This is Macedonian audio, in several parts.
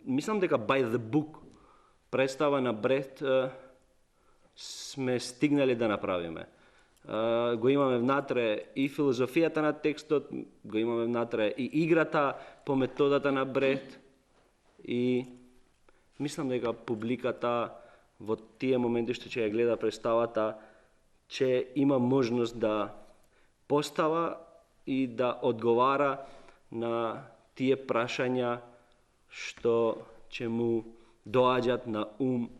мислам дека by the book представа на Брехт сме стигнали да направиме. Го имаме внатре и филозофијата на текстот, го имаме внатре и играта по методата на Брехт, и мислам дека публиката во тие моменти што ќе ја гледа представата, ќе има можност да постава и да одговара на тие прашања што ќе му доаѓат на ум,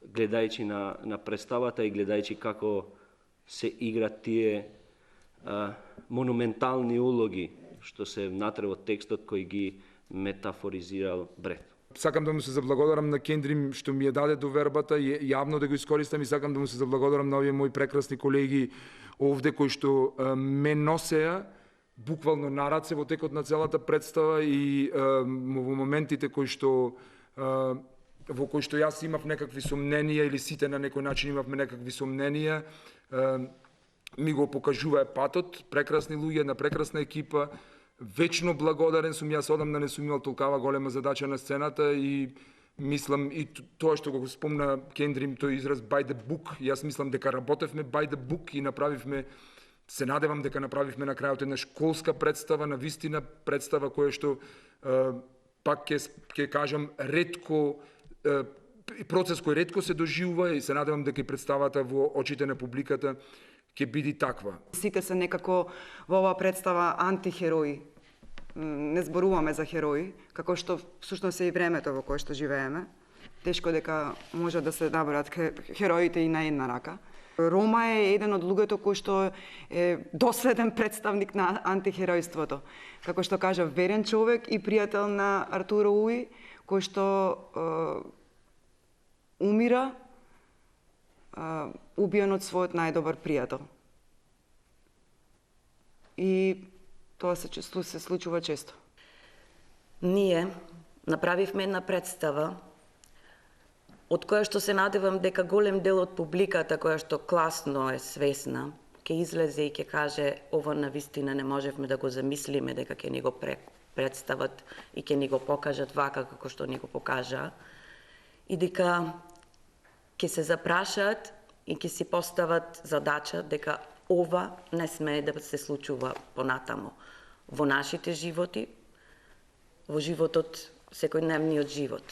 гледајќи на представата и гледајќи како се играт тие монументални улоги што се внатре во текстот кој ги метафоризирал Брехт. Сакам да му се заблагодарам на Кендрим што ми ја даде довербата и јавно да го искористам, и сакам да му се заблагодарам на овие мои прекрасни колеги овде кои што ме носеа буквално на раце во текот на целата представа, и во моментите кои што во кои што јас имав некакви сомненија или сите на некој начин имавме некакви сомненија, ми го покажуваа патот, прекрасни луѓе, на прекрасна екипа. Вечно благодарен сум, јас одамна не сум имал толкава голема задача на сцената, и мислам и тоа што го спомна Кендрим, тој израз by the book, јас мислам дека работевме by the book и направивме, се надевам дека направивме на крајот една школска представа, на вистина представа која што пак ќе кажам ретко, процес кој ретко се доживува, и се надевам дека и представата во очите на публиката ќе биде таква. Сите се некако во оваа представа антихерои. Не зборуваме за херои, како што всушност е и времето во кое што живееме. Тешко дека може да се наборат хероите и на една рака. Рома е еден од луѓето кој што е доследен представник на антихеројството. Како што кажа, верен човек и пријател на Артуро Уи, кој што умира убиен од својот најдобар пријател. И тоа се случува често. Ние направивме една представа од која што се надевам дека голем дел од публиката која што класно е свесна, ќе излезе и ќе каже ова навистина не можевме да го замислиме дека ќе ни го представат и ќе ни го покажат вака како што ни го покажа, и дека ќе се запрашаат и ќе си постават задача дека ова не смее да се случува понатамо во нашите животи, во животот, секојдневниот живот.